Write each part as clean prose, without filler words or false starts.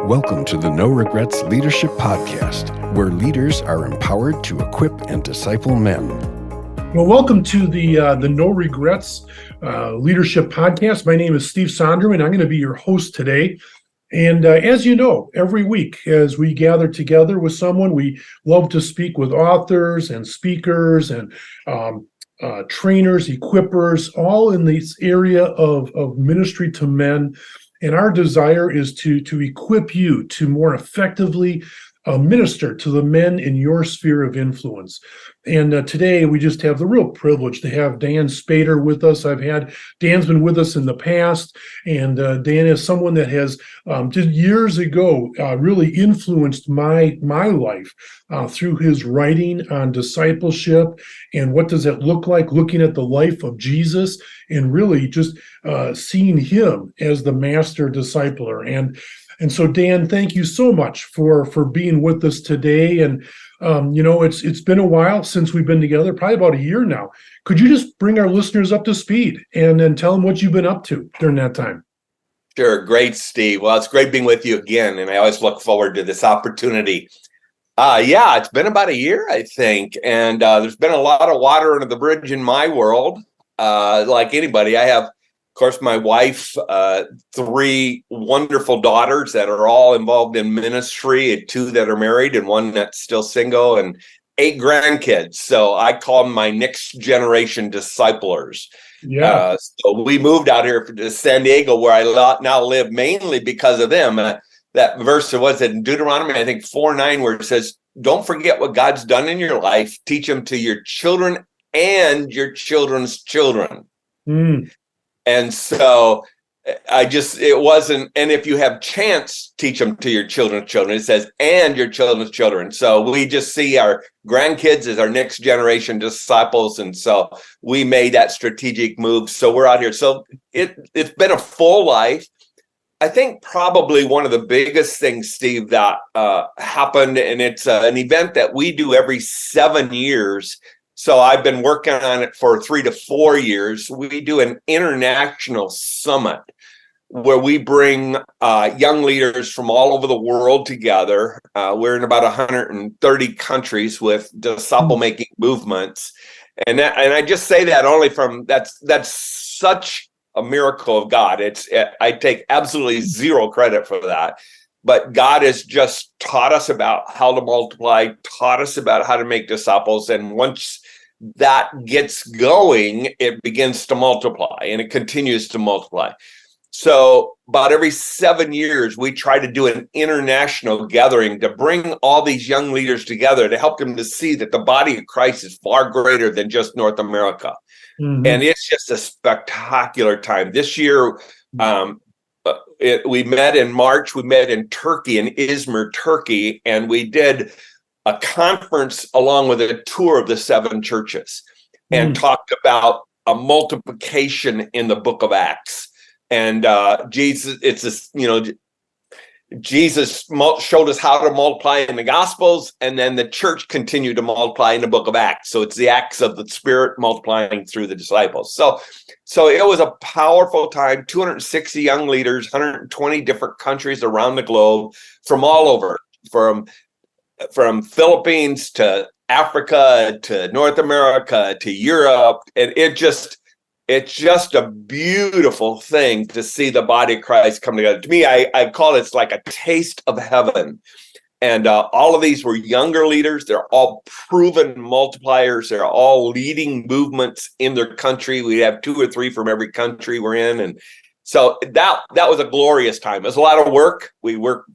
Welcome to the No Regrets Leadership Podcast, where leaders are empowered to equip and disciple men. Well, welcome to the No Regrets Leadership Podcast. My name is Steve Sonderman. I'm going to be your host today. And as you know, every week as we gather together with someone, we love to speak with authors and speakers and trainers, equippers, all in this area of ministry to men. And our desire is to equip you to more effectively minister to the men in your sphere of influence. And today we just have the real privilege to have Dan Spader with us. Dan's been with us in the past, and Dan is someone that has just years ago really influenced my life through his writing on discipleship and what does it look like, looking at the life of Jesus and really just seeing him as the master discipler. And so, Dan, thank you so much for being with us today. And it's been a while since we've been together, probably about a year now. Could you just bring our listeners up to speed and then tell them what you've been up to during that time? Sure. Great, Steve. Well, it's great being with you again, and I always look forward to this opportunity. It's been about a year, I think, and there's been a lot of water under the bridge in my world. Like anybody, I have, of course, my wife, three wonderful daughters that are all involved in ministry, two that are married and one that's still single, and 8 grandkids. So I call them my next generation disciplers. Yeah. So we moved out here to San Diego, where I now live, mainly because of them. That verse was in Deuteronomy, I think 4:9, where it says, "Don't forget what God's done in your life. Teach them to your children and your children's children." And so it wasn't, and if you have chance, teach them to your children's children. It says, and your children's children. So we just see our grandkids as our next generation disciples. And so we made that strategic move. So we're out here. So it's been a full life. I think probably one of the biggest things, Steve, that happened, and it's an event that we do every 7 years. So I've been working on it for 3 to 4 years. We do an international summit where we bring young leaders from all over the world together. We're in about 130 countries with disciple-making movements. And I just say that only from, that's such a miracle of God. I take absolutely zero credit for that. But God has just taught us about how to multiply, taught us about how to make disciples. And once that gets going, it begins to multiply, and it continues to multiply. So about every 7 years, we try to do an international gathering to bring all these young leaders together to help them to see that the body of Christ is far greater than just North America. Mm-hmm. And it's just a spectacular time. This year, we met in March. We met in Turkey, in Izmir, Turkey, and we did a conference along with a tour of the 7 churches and talked about a multiplication in the book of Acts. And Jesus showed us how to multiply in the Gospels, and then the church continued to multiply in the book of Acts. So it's the acts of the Spirit multiplying through the disciples. So it was a powerful time. 260 young leaders, 120 different countries around the globe, from all over, from Philippines to Africa to North America to Europe. And it's just a beautiful thing to see the body of Christ come together. To me, I call it like a taste of heaven. And all of these were younger leaders. They're all proven multipliers. They're all leading movements in their country. We have 2 or 3 from every country we're in. And so that was a glorious time. It was a lot of work. We worked,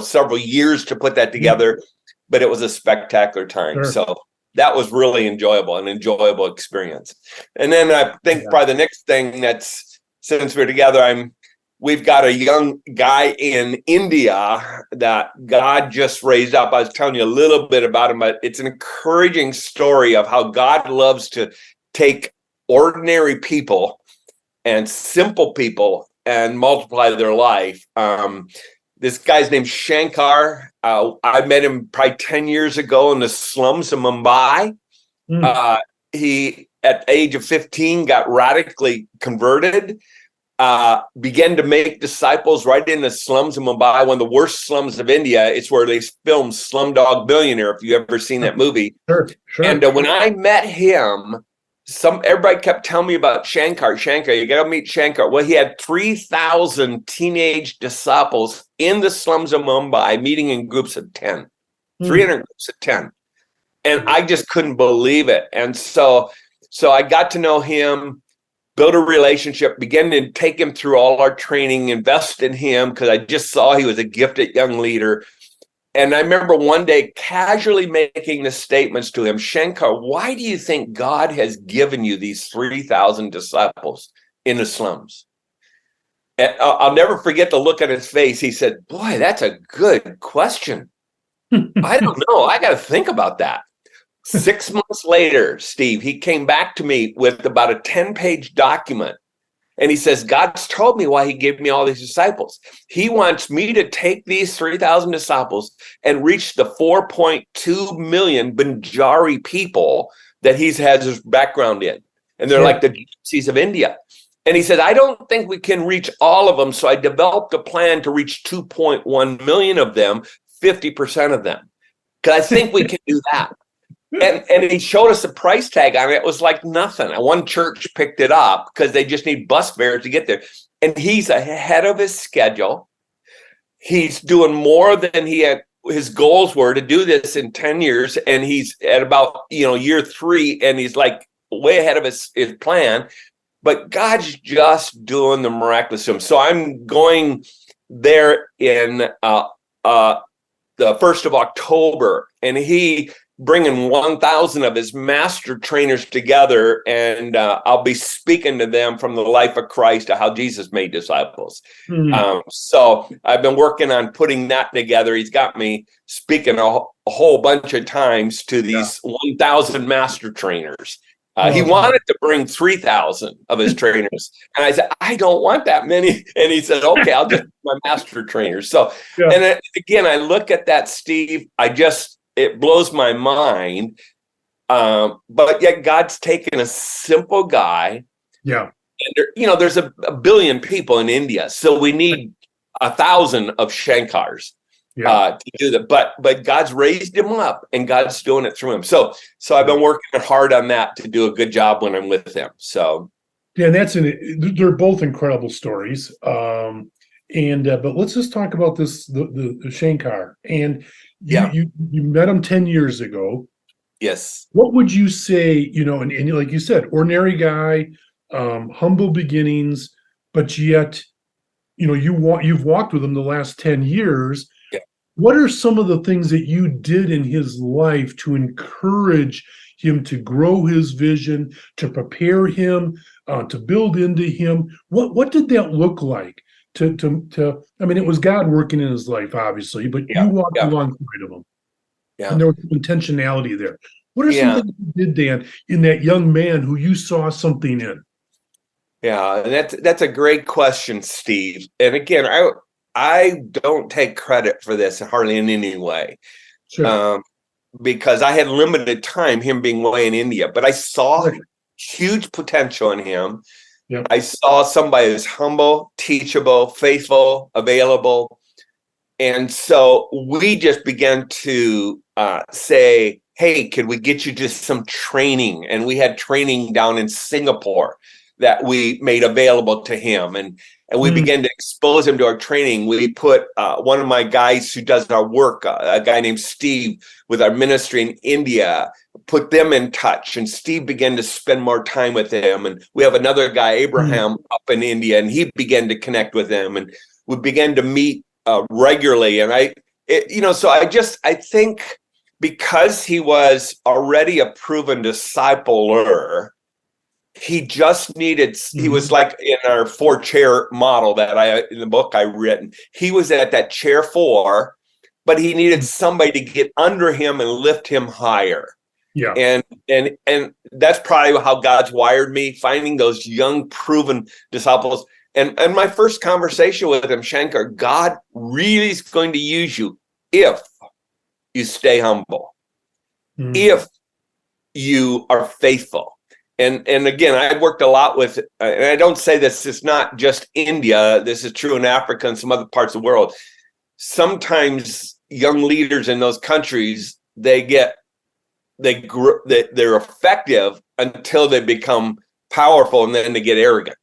several years to put that together, but it was a spectacular time. Sure. So that was really an enjoyable experience. And then I think probably the next thing that's, since we're together, we've got a young guy in India that God just raised up. I was telling you a little bit about him, but it's an encouraging story of how God loves to take ordinary people and simple people and multiply their life. This guy's named Shankar. I met him probably 10 years ago in the slums of Mumbai. He, at the age of 15, got radically converted began to make disciples right in the slums of Mumbai, one of the worst slums of India. It's where they filmed Slumdog Millionaire, if you've ever seen that movie. Sure. And when I met him, everybody kept telling me about Shankar, you got to meet Shankar. Well, he had 3,000 teenage disciples in the slums of Mumbai, meeting in groups of 10, 300 groups of 10. And I just couldn't believe it. And so I got to know him, build a relationship, began to take him through all our training, invest in him, because I just saw he was a gifted young leader. And I remember one day casually making the statements to him, Shankar, why do you think God has given you these 3,000 disciples in the slums? And I'll never forget the look on his face. He said, boy, that's a good question. I don't know. I got to think about that. 6 months later, Steve, he came back to me with about a 10-page document. And he says, God's told me why he gave me all these disciples. He wants me to take these 3,000 disciples and reach the 4.2 million Banjari people that he has his background in. And they're like the gypsies of India. And he said, I don't think we can reach all of them. So I developed a plan to reach 2.1 million of them, 50% of them. Because I think we can do that. And he showed us a price tag on it. It was like nothing. One church picked it up because they just need bus fares to get there. And he's ahead of his schedule. He's doing more than his goals were to do this in 10 years. And he's at about, year 3, and he's like way ahead of his plan. But God's just doing the miraculous to him. So I'm going there in the 1st of October, and he bringing 1,000 of his master trainers together, and I'll be speaking to them from the life of Christ to how Jesus made disciples. So I've been working on putting that together. He's got me speaking a whole bunch of times to these 1,000 master trainers. He wanted to bring 3,000 of his trainers. And I said, I don't want that many. And he said, okay, I'll just my master trainers. So, and again, I look at that, Steve, it blows my mind. But yet God's taken a simple guy. Yeah. And there's a billion people in India. So we need 1,000 of Shankars to do that. But God's raised him up, and God's doing it through him. So I've been working hard on that to do a good job when I'm with them. So yeah, and they're both incredible stories. But let's just talk about the Shankar. And you met him 10 years ago. Yes. What would you say, and like you said, ordinary guy, humble beginnings, but yet, you've walked with him the last 10 years. Yeah. What are some of the things that you did in his life to encourage him to grow his vision, to prepare him, to build into him? What did that look like? It was God working in his life, obviously, but you walked alongside of him. Yeah. And there was intentionality there. What are some things you did, Dan, in that young man who you saw something in? Yeah, that's a great question, Steve. And again, I don't take credit for this hardly in any way. Sure. Because I had limited time, him being away in India, but I saw huge potential in him. Yep. I saw somebody who's humble, teachable, faithful, available. And so we just began to say, hey, could we get you just some training? And we had training down in Singapore that we made available to him. And we began to expose him to our training. We put one of my guys who does our work, a guy named Steve, with our ministry in India, put them in touch. And Steve began to spend more time with him. And we have another guy, Abraham, up in India, and he began to connect with him. And we began to meet regularly. And I think because he was already a proven discipler, he just needed, he was like in our 4-chair model that in the book I written, he was at that chair 4, but he needed somebody to get under him and lift him higher. Yeah. And that's probably how God's wired me, finding those young, proven disciples. And my first conversation with him, Shankar, God really is going to use you if you stay humble, if you are faithful, And again, I've worked a lot with, and I don't say this is not just India. This is true in Africa and some other parts of the world. Sometimes young leaders in those countries, they're effective until they become powerful, and then they get arrogant.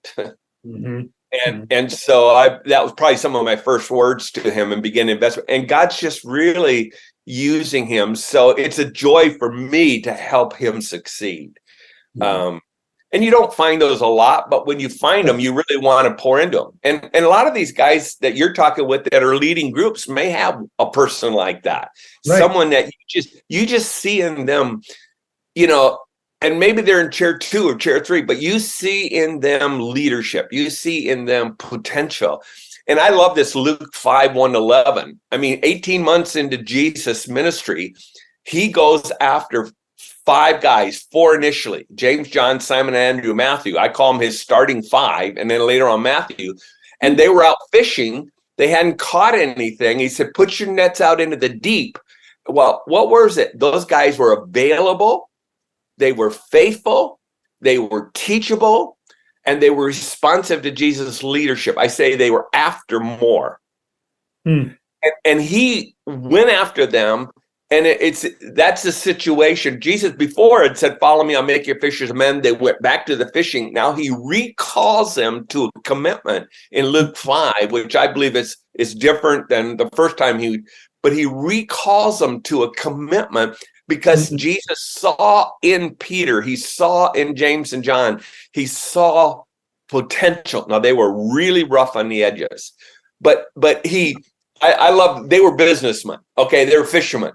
Mm-hmm. And so that was probably some of my first words to him and begin investment. And God's just really using him. So it's a joy for me to help him succeed. And you don't find those a lot, but when you find them, you really want to pour into them. And a lot of these guys that you're talking with that are leading groups may have a person like that, right. Someone that you just see in them, and maybe they're in chair 2 or chair 3, but you see in them leadership, you see in them potential. And I love this Luke 5:1-11. I mean, 18 months into Jesus' ministry, he goes after 5 guys, 4 initially: James, John, Simon, Andrew, Matthew. I call them his starting 5, and then later on Matthew. And they were out fishing. They hadn't caught anything. He said, put your nets out into the deep. Well, what was it? Those guys were available. They were faithful. They were teachable. And they were responsive to Jesus' leadership. I say they were after more. And he went after them. And that's the situation. Jesus before had said, follow me, I'll make you fishers of men. They went back to the fishing. Now he recalls them to a commitment in Luke 5, which I believe is different than the first time but he recalls them to a commitment because Jesus saw in Peter, he saw in James and John, he saw potential. Now they were really rough on the edges, but I love, they were businessmen. Okay. They were fishermen.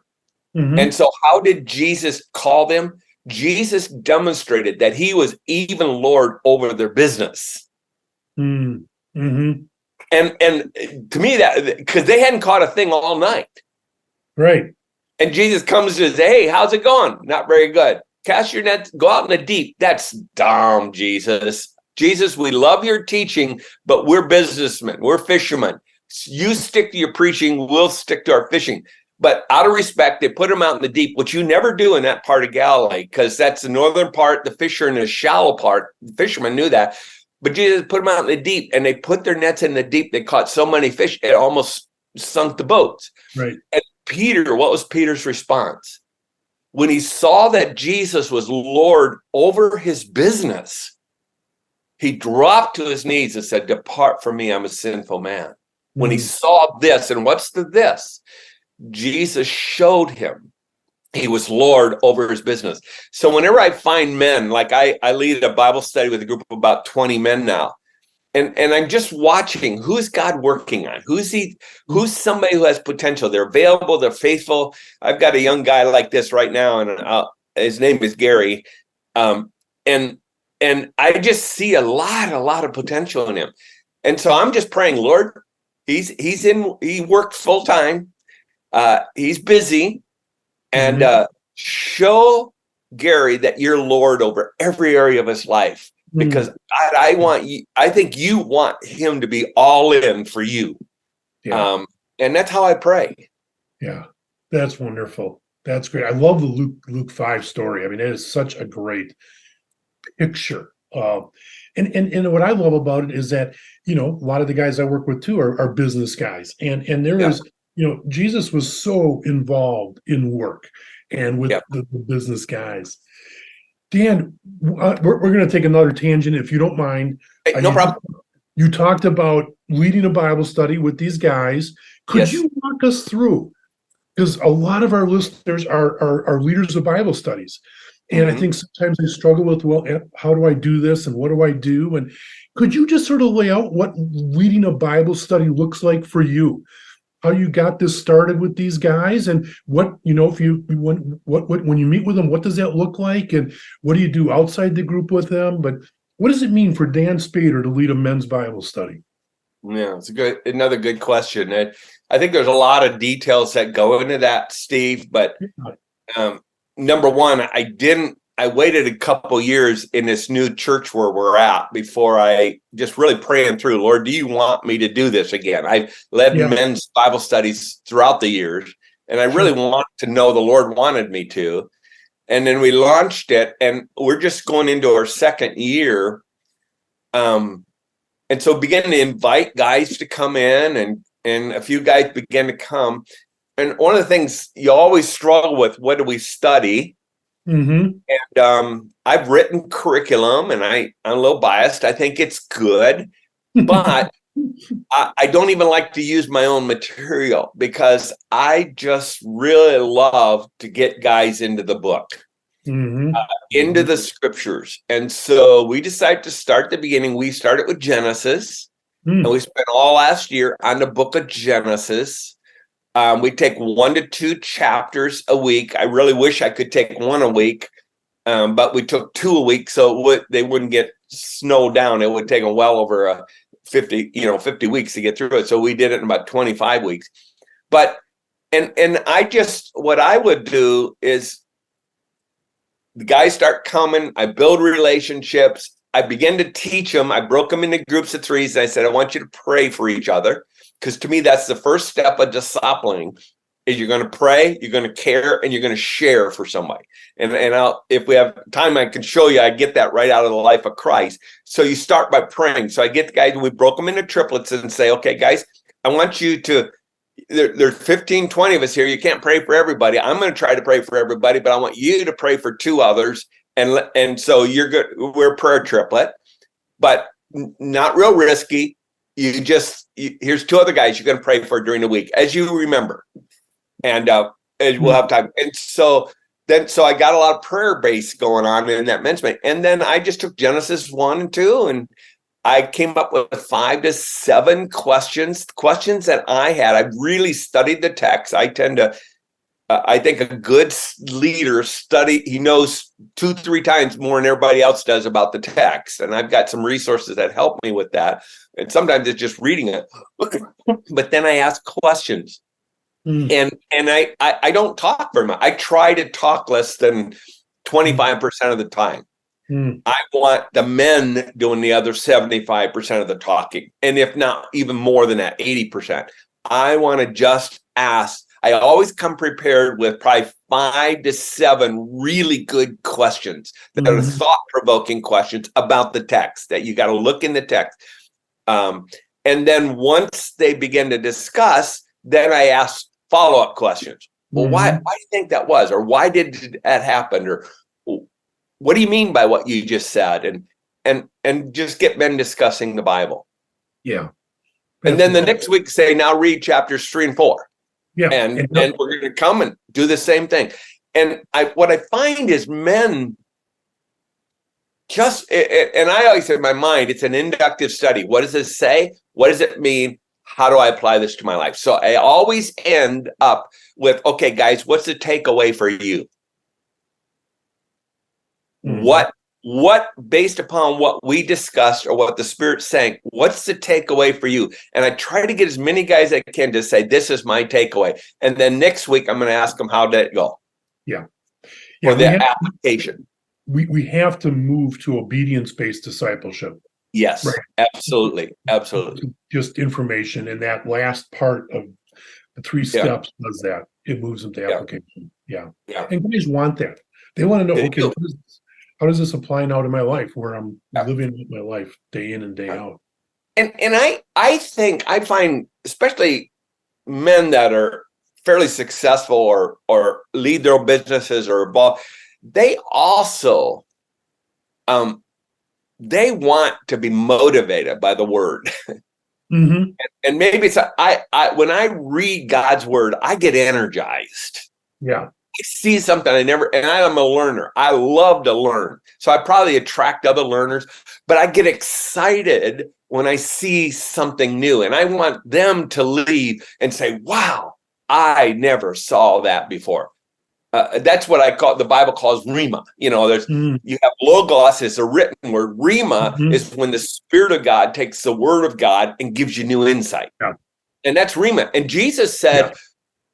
And so how did Jesus call them? Jesus demonstrated that he was even Lord over their business. And to me, that because they hadn't caught a thing all night. Right. And Jesus comes and says, hey, how's it going? Not very good. Cast your nets, go out in the deep. That's dumb, Jesus. Jesus, we love your teaching, but we're businessmen. We're fishermen. You stick to your preaching. We'll stick to our fishing. But out of respect, they put them out in the deep, which you never do in that part of Galilee, because that's the northern part, the fish are in the shallow part. The fishermen knew that. But Jesus put them out in the deep, and they put their nets in the deep. They caught so many fish, it almost sunk the boats. Right. And Peter, what was Peter's response? When he saw that Jesus was Lord over his business, he dropped to his knees and said, depart from me, I'm a sinful man. When he saw this, and what's this? Jesus showed him he was Lord over his business. So whenever I find men, like I lead a Bible study with a group of about 20 men now, and I'm just watching who's God working on, who's somebody who has potential. They're available, they're faithful. I've got a young guy like this right now, and his name is Gary, and I just see a lot of potential in him. And so I'm just praying, Lord, he works full time. He's busy, and show Gary that you're Lord over every area of his life, because I think you want him to be all in for you. Yeah. And that's how I pray. Yeah, that's wonderful. That's great. I love the Luke 5 story. I mean, it is such a great picture. And what I love about it is that, a lot of the guys I work with too are business guys. And there is, Jesus was so involved in work and with the business guys. Dan, we're going to take another tangent if you don't mind. Hey, no problem. You talked about leading a Bible study with these guys. Could you walk us through? Because a lot of our listeners are leaders of Bible studies. And I think sometimes they struggle with, well, how do I do this? And what do I do? And could you just sort of lay out what leading a Bible study looks like for you? How you got this started with these guys, and what, if when you meet with them, what does that look like? And what do you do outside the group with them? But what does it mean for Dan Spader to lead a men's Bible study? Yeah, it's another good question. And I think there's a lot of details that go into that, Steve, but number one, I waited a couple years in this new church where we're at before I just really praying through, Lord, do you want me to do this again? I've led men's Bible studies throughout the years, and I really want to know the Lord wanted me to. And then we launched it, and we're just going into our second year. And so began to invite guys to come in, and a few guys began to come. And one of the things you always struggle with, what do we study? Mm-hmm. And I've written curriculum, and I'm a little biased. I think it's good, but I don't even like to use my own material because I just really love to get guys into the book, Mm-hmm. into the scriptures. And so we decided to start at the beginning. We started with Genesis, and we spent all last year on the book of Genesis. We take 1 to 2 chapters a week. I really wish I could take one a week, but we took 2 a week, so they wouldn't get snowed down. It would take them well over 50 weeks to get through it. So we did it in about 25 weeks. But and what I would do is the guys start coming. I build relationships. I begin to teach them. I broke them into groups of 3s. And I said, I want you to pray for each other. Because to me, that's the first step of discipling, is you're going to pray, you're going to care, and you're going to share for somebody. And if we have time, I can show you. I get that right out of the life of Christ. So you start by praying. So I get the guys, we broke them into triplets and say, okay, guys, I want you to, there's 15, 20 of us here. You can't pray for everybody. I'm going to try to pray for everybody, but I want you to pray for 2 others. And so you're good. We're a prayer triplet, but not real risky. Here's 2 other guys you're going to pray for during the week, as you remember, and we'll have time. And so I got a lot of prayer base going on in that men's meeting. And then I just took Genesis 1 and 2, and I came up with 5 to 7 questions that I had. I really studied the text. I tend to, I think a good leader he knows 2-3 times more than everybody else does about the text. And I've got some resources that help me with that. And sometimes it's just reading it. But then I ask questions. And I don't talk very much. I try to talk less than 25% of the time. I want the men doing the other 75% of the talking. And if not even more than that, 80%. I want to just ask. I always come prepared with probably 5 to 7 really good questions that are thought-provoking questions about the text, that you got to look in the text. And then once they begin to discuss, then I ask follow-up questions. Well, why do you think that was? Or why did that happen? Or what do you mean by what you just said? And just get men discussing the Bible. Yeah. And then the next week say, now read chapters 3 and 4. Yeah. And then we're going to come and do the same thing. And what I find is men and I always say in my mind, it's an inductive study. What does this say? What does it mean? How do I apply this to my life? So I always end up with, okay, guys, what's the takeaway for you? What, based upon what we discussed or what the Spirit's saying, what's the takeaway for you? And I try to get as many guys as I can to say, this is my takeaway. And then next week, I'm going to ask them, how did it go? Yeah. For the application. We have to move to obedience-based discipleship. Yes, right. Absolutely. Just information. And that last part of the 3 steps does that. It moves them to application. Yeah. And guys want that. They want to know, okay, how does this apply now to my life, where I'm living my life day in and day out? And I think I find, especially men that are fairly successful or lead their own businesses or involved, they also they want to be motivated by the word. And maybe it's when I read God's word, I get energized. Yeah. I see something and I'm a learner. I love to learn. So I probably attract other learners, but I get excited when I see something new, and I want them to leave and say, wow, I never saw that before. That's what the Bible calls rhema. You know, you have logos is a written word. Rhema is when the Spirit of God takes the word of God and gives you new insight. Yeah. And that's rhema. And Jesus said,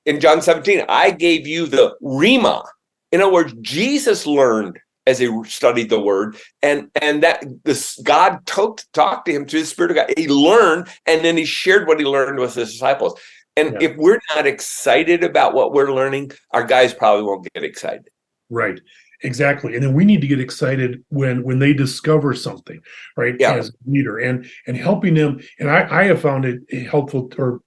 in John 17, I gave you the rhema. In other words, Jesus learned as he studied the word, and that this God talked to him through the Spirit of God. He learned, and then he shared what he learned with his disciples. And if we're not excited about what we're learning, our guys probably won't get excited. Right. Exactly. And then we need to get excited when they discover something, right? Yeah. As a leader and helping them. And I have found it helpful or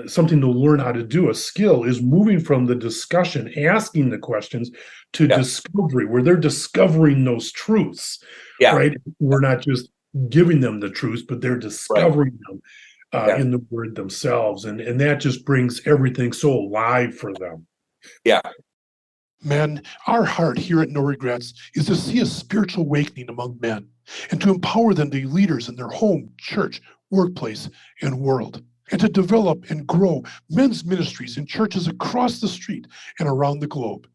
something to learn how to do. A skill is moving from the discussion, asking the questions, to Yeah. discovery, where they're discovering those truths, Yeah. right? We're not just giving them the truths, but they're discovering them in the word themselves. And that just brings everything so alive for them. Yeah. Men, our heart here at No Regrets is to see a spiritual awakening among men and to empower them to be leaders in their home, church, workplace, and world, and to develop and grow men's ministries in churches across the street and around the globe.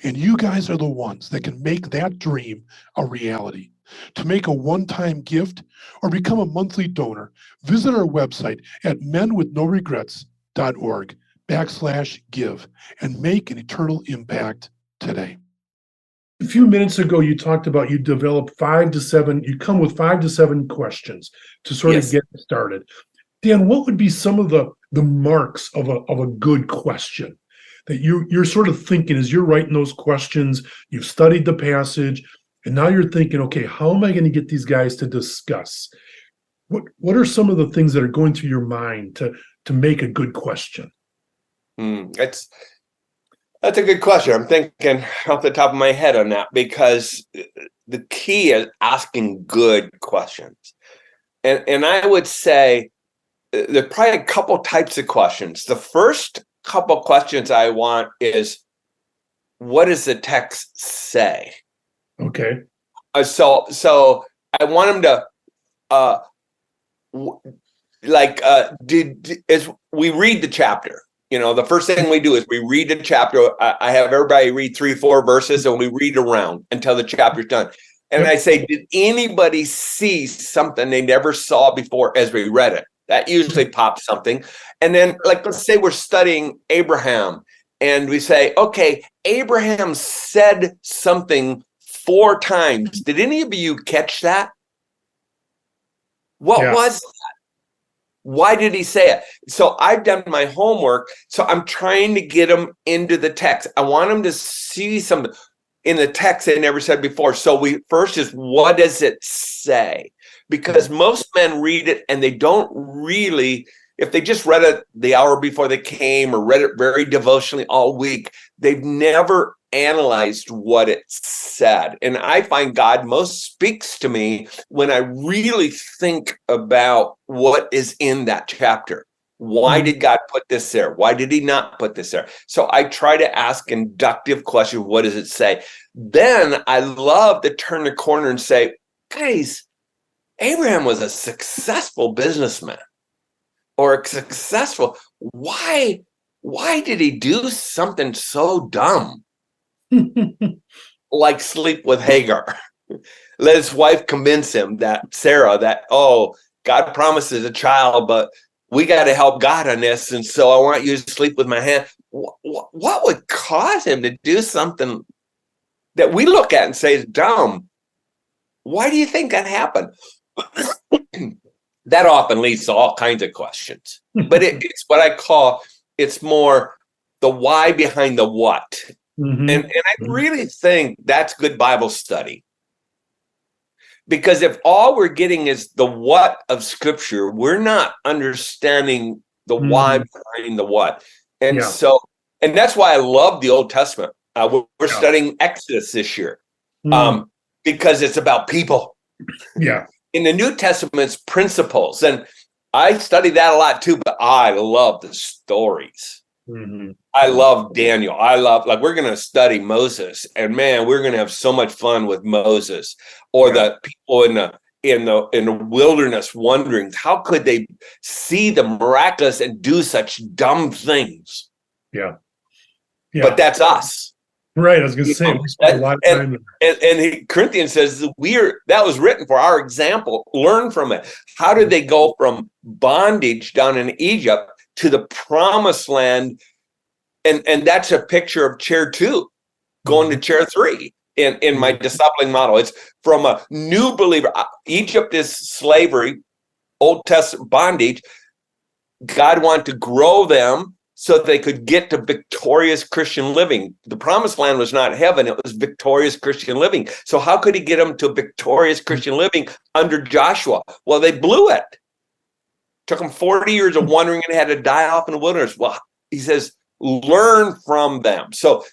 And you guys are the ones that can make that dream a reality. To make a one-time gift or become a monthly donor, visit our website at menwithnoregrets.org/give and make an eternal impact today. A few minutes ago, you talked about you develop 5 to 7, you come with 5 to 7 questions to sort of get started. Dan, what would be some of the marks of a good question that you're sort of thinking as you're writing those questions? You've studied the passage, and now you're thinking, okay, how am I going to get these guys to discuss? What are some of the things that are going through your mind to make a good question? That's a good question. I'm thinking off the top of my head on that, because the key is asking good questions. And I would say there are probably a couple types of questions. The first couple questions I want is, what does the text say? Okay. So I want them to as we read the chapter. The first thing we do is we read the chapter. I have everybody read 3-4 verses, and we read around until the chapter's done. And I say, did anybody see something they never saw before as we read it? That usually pops something. And then, let's say we're studying Abraham, and we say, okay, Abraham said something 4 times. Did any of you catch that? What was that? Why did he say it? So I've done my homework. So I'm trying to get them into the text. I want them to see something in the text they never said before. So we first is, what does it say? Because most men read it and they don't really, if they just read it the hour before they came or read it very devotionally all week, they've never analyzed what it said. And I find God most speaks to me when I really think about what is in that chapter. Why did God put this there? Why did he not put this there? So I try to ask inductive questions. What does it say? Then I love to turn the corner and say, guys, Abraham was a successful businessman or a successful. Why did he do something so dumb? Like sleep with Hagar. Let his wife convince him that Sarah, God promises a child, but we got to help God on this. And so I want you to sleep with my hand. What would cause him to do something that we look at and say is dumb? Why do you think that happened? That often leads to all kinds of questions. But it's what I call, it's more the why behind the what. And I really think that's good Bible study. Because if all we're getting is the what of Scripture, we're not understanding the why behind the what. And so, and that's why I love the Old Testament. We're studying Exodus this year because it's about people. Yeah. In the New Testament's principles. And I study that a lot too, but I love the stories. I love Daniel. We're going to study Moses, and man, we're going to have so much fun with Moses, or the people in the wilderness wondering how could they see the miraculous and do such dumb things. But that's us. Right. I was going to say, we spend a lot of time and Corinthians says that was written for our example. Learn from it. How did they go from bondage down in Egypt to the promised land? And that's a picture of chair 2 going to chair 3 in my discipling model. It's from a new believer. Egypt is slavery, Old Testament bondage. God wanted to grow them so they could get to victorious Christian living. The promised land was not heaven, it was victorious Christian living. So how could he get them to victorious Christian living under Joshua? Well, they blew it. Took them 40 years of wandering and had to die off in the wilderness. Well, he says, learn from them. So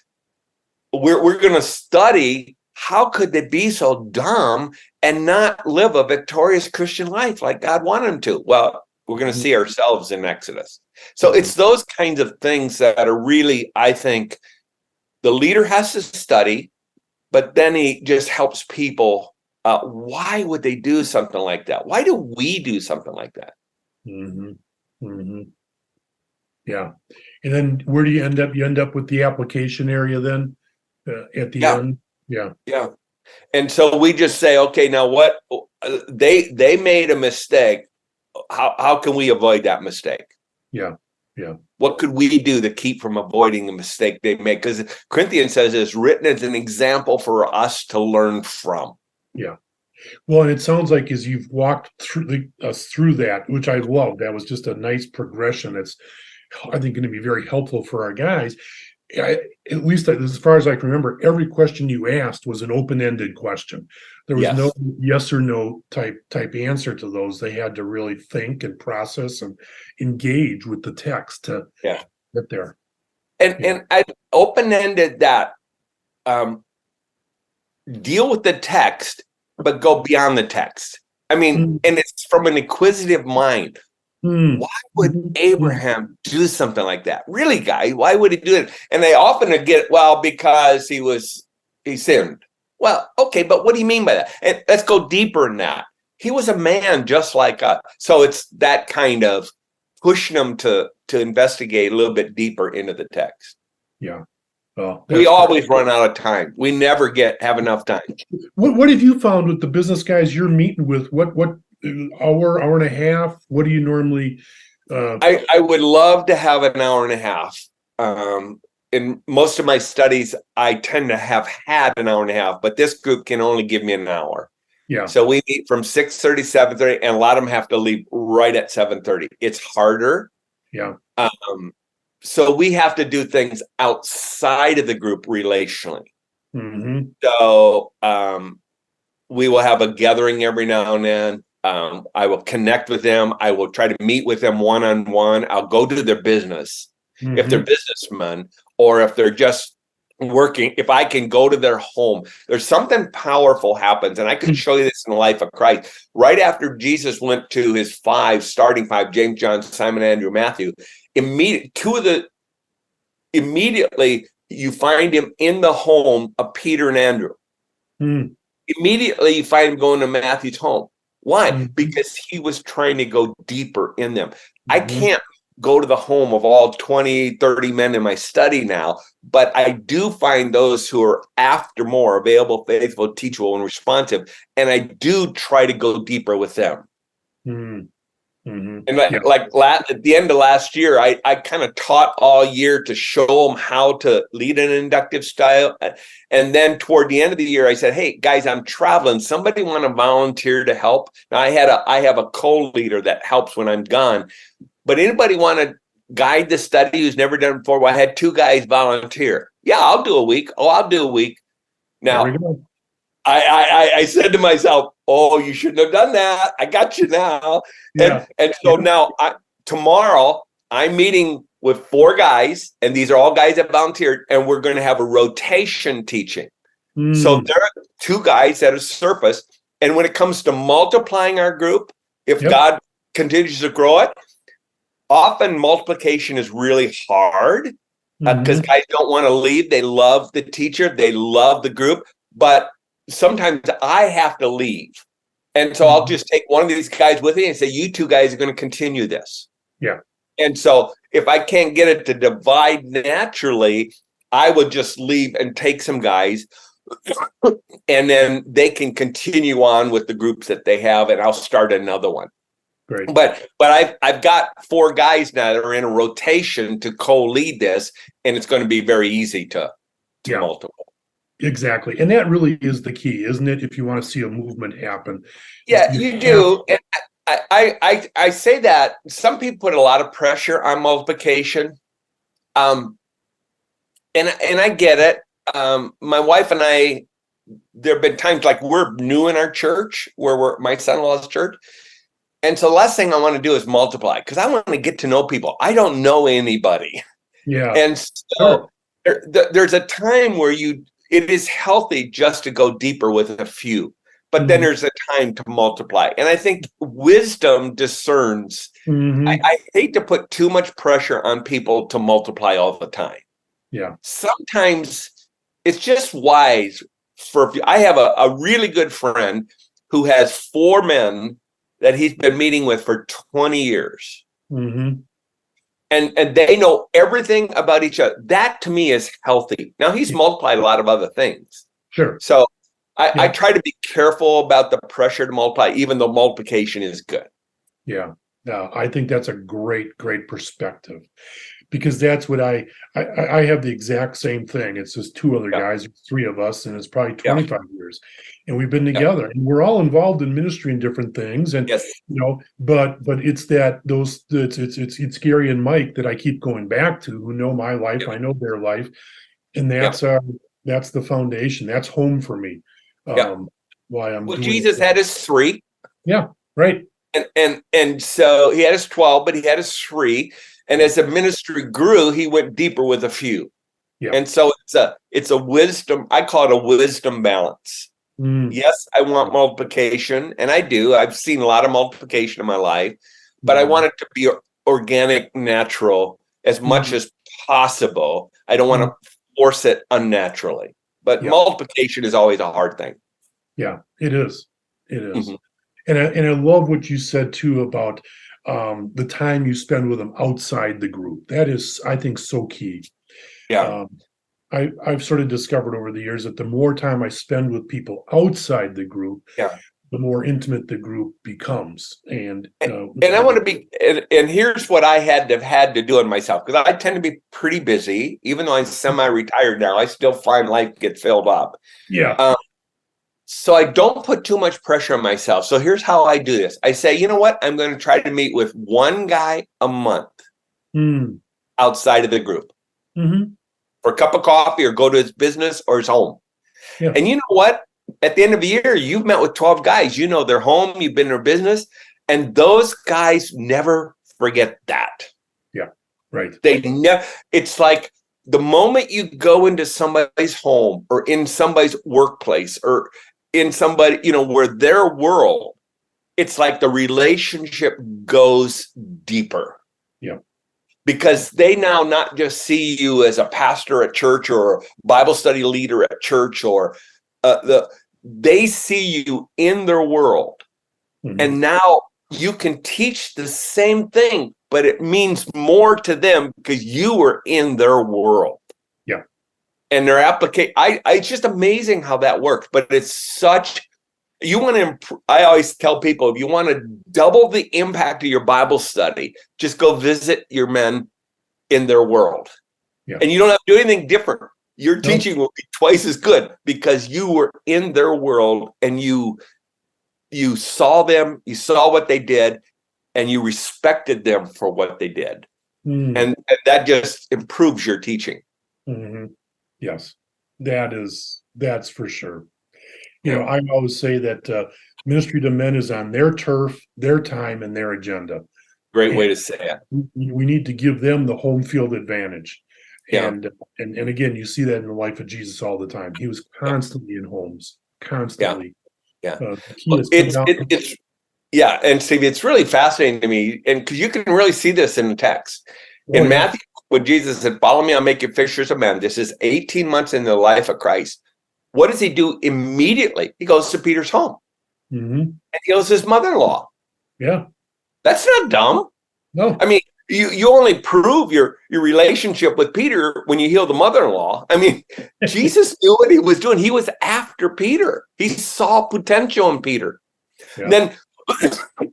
we're going to study how could they be so dumb and not live a victorious Christian life like God wanted them to. Well, we're going to see ourselves in Exodus. So it's those kinds of things that are really, I think, the leader has to study, but then he just helps people. Why would they do something like that? Why do we do something like that? Yeah. And then where do you end up? You end up with the application area then at the end. Yeah. And so we just say, okay, now what they made a mistake. How can we avoid that mistake? Yeah. What could we do to keep from avoiding the mistake they make? Because Corinthians says it's written as an example for us to learn from. Yeah. Well, and it sounds like as you've walked through us through that, which I love, that was just a nice progression. That's, I think, going to be very helpful for our guys. At least as far as I can remember, every question you asked was an open-ended question. There was no yes or no type answer to those. They had to really think and process and engage with the text to get there. And I open-ended that, deal with the text, but go beyond the text. I mean, and it's from an inquisitive mind. Why would Abraham do something like that? Really, guys, why would he do it? And they often get, well, because he sinned. Well, okay, but what do you mean by that? And let's go deeper in that. He was a man just like us. So it's that kind of pushing them to investigate a little bit deeper into the text. Yeah. Well, we always run out of time. We never have enough time. What have you found with the business guys you're meeting with? What hour and a half? What do you normally? I would love to have an hour and a half. In most of my studies, I tend to have had an hour and a half, but this group can only give me an hour. Yeah. So we meet from 6:30, 7:30, and a lot of them have to leave right at 7:30. It's harder. Yeah. So we have to do things outside of the group relationally. Mm-hmm. So we will have a gathering every now and then. I will connect with them. I will try to meet with them one-on-one. I'll go to their business if they're businessmen, or if they're just working. If I can go to their home, there's something powerful happens. And I can show you this in the life of Christ. Right after Jesus went to his starting five, James, John, Simon, Andrew, Matthew, immediately you find him in the home of Peter and Andrew. Immediately you find him going to Matthew's home. Why? Because he was trying to go deeper in them. I can't go to the home of all 20, 30 men in my study now, but I do find those who are after more available, faithful, teachable, and responsive, and I do try to go deeper with them. And at the end of last year, I kind of taught all year to show them how to lead an inductive style. And then toward the end of the year, I said, hey, guys, I'm traveling. Somebody want to volunteer to help? Now, I have a co-leader that helps when I'm gone. But anybody want to guide the study who's never done it before? Well, I had 2 guys volunteer. Yeah, I'll do a week. Oh, I'll do a week. Now, I said to myself, oh, you shouldn't have done that. I got you now. And so now tomorrow I'm meeting with 4 guys, and these are all guys that volunteered, and we're going to have a rotation teaching. So there are 2 guys that have surfaced. And when it comes to multiplying our group, if God continues to grow it, often multiplication is really hard because guys don't want to leave. They love the teacher. They love the group. But sometimes I have to leave. And so I'll just take one of these guys with me and say, you 2 guys are going to continue this. Yeah. And so if I can't get it to divide naturally, I would just leave and take some guys, and then they can continue on with the groups that they have, and I'll start another one. Great. But I've got 4 guys now that are in a rotation to co-lead this, and it's going to be very easy to multiply. Exactly. And that really is the key, isn't it? If you want to see a movement happen. Yeah, you do. And I say that some people put a lot of pressure on multiplication. And I get it. My wife and I, there have been times like we're new in our church where we're my son-in-law's church. And so the last thing I want to do is multiply because I want to get to know people. I don't know anybody. Yeah. And so there's a time where it is healthy just to go deeper with a few, but then there's a time to multiply. And I think wisdom discerns. I hate to put too much pressure on people to multiply all the time. Yeah. Sometimes it's just wise I have a really good friend who has 4 men that he's been meeting with for 20 years. And they know everything about each other. That to me is healthy. Now he's multiplied a lot of other things. Sure. So I try to be careful about the pressure to multiply, even though multiplication is good. Yeah. No, I think that's a great perspective, because that's what I have the exact same thing. It's just 2 other guys, 3 of us, and it's probably 25 years, and we've been together, and we're all involved in ministry and different things, and but it's that it's Gary and Mike that I keep going back to, who know my life, I know their life, and that's the foundation. That's home for me. Jesus had his 3. Yeah, right. And so he had his 12, but he had his 3. And as the ministry grew, he went deeper with a few. Yeah. And so it's a wisdom. I call it a wisdom balance. Yes, I want multiplication, and I do. I've seen a lot of multiplication in my life, but I want it to be organic, natural, as much as possible. I don't want to force it unnaturally. But multiplication is always a hard thing. Yeah, it is. It is. And I love what you said too about the time you spend with them outside the group. That is, I think, so key. Yeah. I've sort of discovered over the years that the more time I spend with people outside the group, the more intimate the group becomes. And I want to be, and here's what I had to do it myself, because I tend to be pretty busy. Even though I'm semi-retired now, I still find life gets filled up. Yeah. So I don't put too much pressure on myself. So here's how I do this. I say, you know what? I'm going to try to meet with 1 guy a month outside of the group for a cup of coffee, or go to his business or his home. Yeah. And you know what? At the end of the year, you've met with 12 guys. You know their home, you've been in their business, and those guys never forget that. Yeah, right. They never. It's like the moment you go into somebody's home or in somebody's workplace or in somebody, where their world, it's like the relationship goes deeper. Yeah. Because they now not just see you as a pastor at church or a Bible study leader at church, or they see you in their world. And now you can teach the same thing, but it means more to them because you were in their world. Yeah. And their application, it's just amazing how that works. But it's such, you want to, I always tell people, if you want to double the impact of your Bible study, just go visit your men in their world. Yeah. And you don't have to do anything different. Your teaching will be twice as good because you were in their world and you saw them, you saw what they did, and you respected them for what they did. And that just improves your teaching. Yes, that's for sure. I always say that ministry to men is on their turf, their time, and their agenda. Great way to say it. We need to give them the home field advantage. Yeah. And again, you see that in the life of Jesus all the time. He was constantly in homes, constantly. Yeah. And Steve, it's really fascinating to me, and because you can really see this in the text. In Matthew, when Jesus said, "Follow me, I'll make you fishers of men," this is 18 months in the life of Christ. What does he do immediately? He goes to Peter's home and heals his mother-in-law. Yeah. That's not dumb. No. I mean, you only prove your relationship with Peter when you heal the mother-in-law. I mean, Jesus knew what he was doing. He was after Peter. He saw potential in Peter. Yeah. Then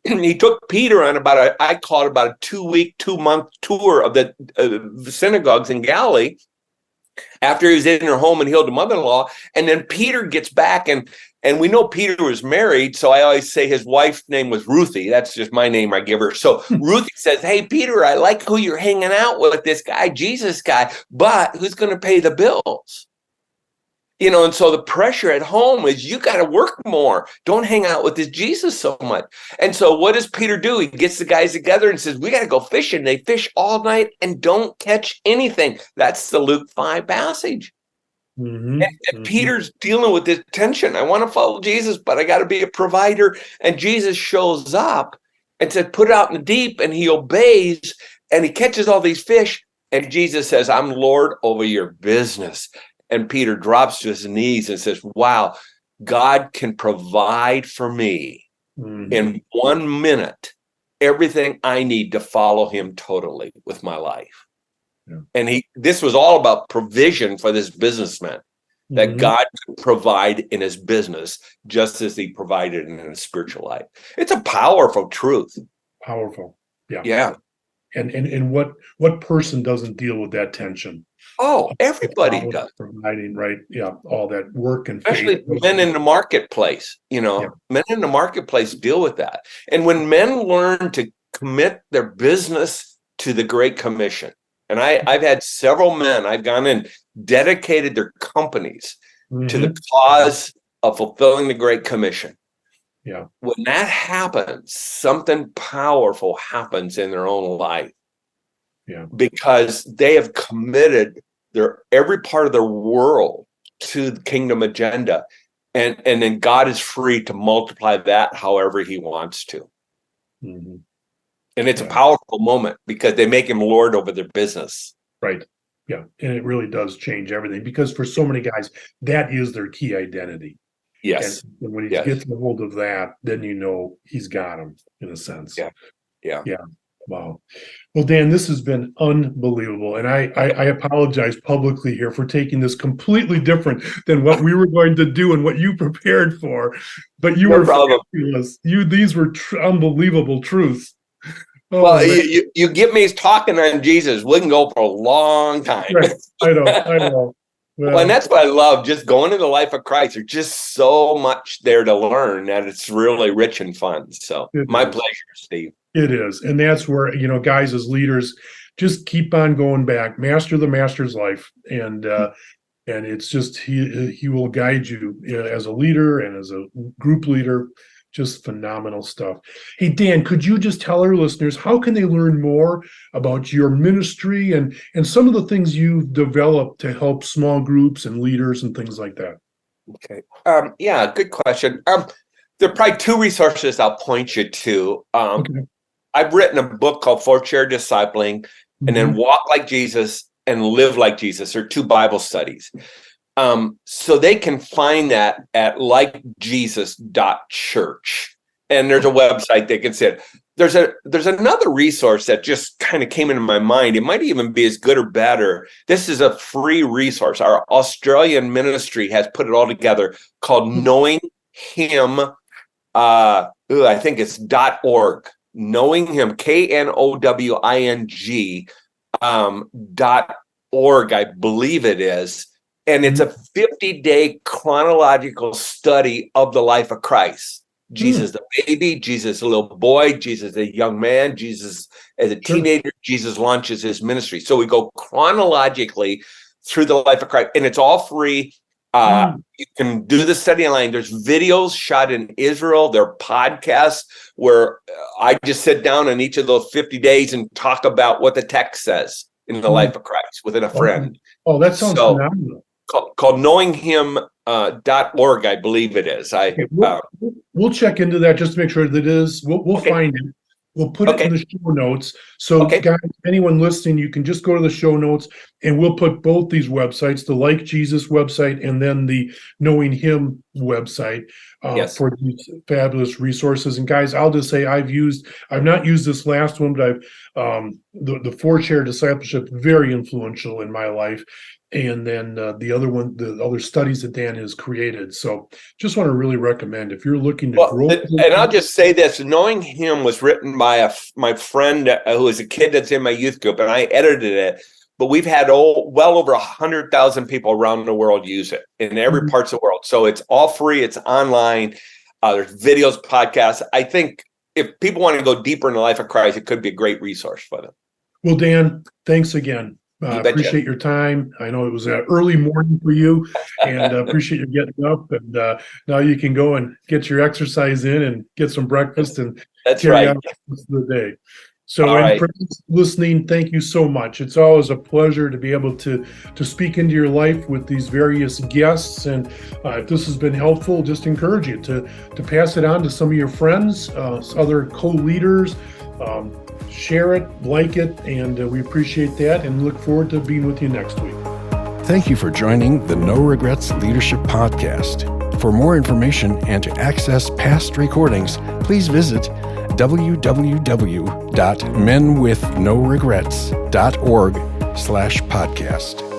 he took Peter on I call it about a 2-week, 2-month tour of the synagogues in Galilee after he was in her home and healed the mother-in-law. And then Peter gets back and And we know Peter was married, so I always say his wife's name was Ruthie. That's just my name I give her. So Ruthie says, hey, Peter, I like who you're hanging out with, this guy, Jesus guy, but who's going to pay the bills? And so the pressure at home is you got to work more. Don't hang out with this Jesus so much. And so what does Peter do? He gets the guys together and says, we got to go fishing. They fish all night and don't catch anything. That's the Luke 5 passage. And Peter's dealing with this tension. I want to follow Jesus, but I got to be a provider. And Jesus shows up and says, put it out in the deep. And he obeys and he catches all these fish. And Jesus says, I'm Lord over your business. And Peter drops to his knees and says, wow, God can provide for me in 1 minute everything I need to follow him totally with my life. Yeah. And this was all about provision for this businessman, that God could provide in his business just as he provided in his spiritual life. It's a powerful truth. Powerful. Yeah. Yeah. And what person doesn't deal with that tension? Oh, everybody does. Providing, right? Yeah, all that work and especially faith. Men in the marketplace. Men in the marketplace deal with that. And when men learn to commit their business to the Great Commission, and I've had several men, I've gone and dedicated their companies to the cause of fulfilling the Great Commission. Yeah. When that happens, something powerful happens in their own life. Yeah. Because they have committed every part of their world to the kingdom agenda. And then God is free to multiply that however he wants to. And it's a powerful moment because they make him Lord over their business. Right. Yeah. And it really does change everything because for so many guys, that is their key identity. Yes. And when he gets a hold of that, then he's got him in a sense. Yeah. Wow. Well, Dan, this has been unbelievable. And I apologize publicly here for taking this completely different than what we were going to do and what you prepared for. But you were fabulous. These were unbelievable truths. Oh, well, you get me talking on Jesus. We can go for a long time. Right. I know. Well, and that's what I love, just going into the life of Christ. There's just so much there to learn that it's really rich and fun. So my pleasure, Steve. It is. And that's where, guys as leaders, just keep on going back, master the master's life. And it's just, he will guide you as a leader and as a group leader. Just phenomenal stuff. Hey, Dan, could you just tell our listeners, how can they learn more about your ministry and some of the things you've developed to help small groups and leaders and things like that? Okay. Yeah, good question. There are probably two resources I'll point you to. I've written a book called For Chair Discipling and then Walk Like Jesus and Live Like Jesus. They're two Bible studies. So they can find that at likejesus.church. And there's a website they can see it. There's another resource that just kind of came into my mind. It might even be as good or better. This is a free resource. Our Australian ministry has put it all together called Knowing Him. I think it's .org. Knowing Him, KNOWING .org, I believe it is. And it's a 50-day chronological study of the life of Christ. Jesus, the baby, Jesus, a little boy, Jesus, a young man, Jesus, as a teenager, Jesus launches his ministry. So we go chronologically through the life of Christ, and it's all free. You can do the study online. There's videos shot in Israel. There are podcasts where I just sit down in each of those 50 days and talk about what the text says in the life of Christ within a friend. Oh, that sounds phenomenal. Called knowinghim.org, I believe it is. We'll check into that just to make sure that it is. We'll find it. We'll put it in the show notes. So guys, anyone listening, you can just go to the show notes and we'll put both these websites, the Like Jesus website and then the Knowing Him website for these fabulous resources. And guys, I'll just say I've not used this last one, but I've the 4-chair discipleship, very influential in my life. And then the other studies that Dan has created. So just want to really recommend if you're looking to grow. And I'll just say this, Knowing Him was written by my friend who was a kid that's in my youth group, and I edited it. but we've had well over 100,000 people around the world use it in every parts of the world. So it's all free. It's online. There's videos, podcasts. I think if people want to go deeper in the life of Christ, it could be a great resource for them. Well, Dan, thanks again. Appreciate your time. I know it was an early morning for you, and appreciate you getting up. And now you can go and get your exercise in and get some breakfast and carry on the rest of the day. So, and for listening, thank you so much. It's always a pleasure to be able to speak into your life with these various guests. And if this has been helpful, just encourage you to pass it on to some of your friends, other co-leaders. Share it, like it, and we appreciate that and look forward to being with you next week. Thank you for joining the No Regrets Leadership Podcast. For more information and to access past recordings, please visit www.menwithnoregrets.org/podcast.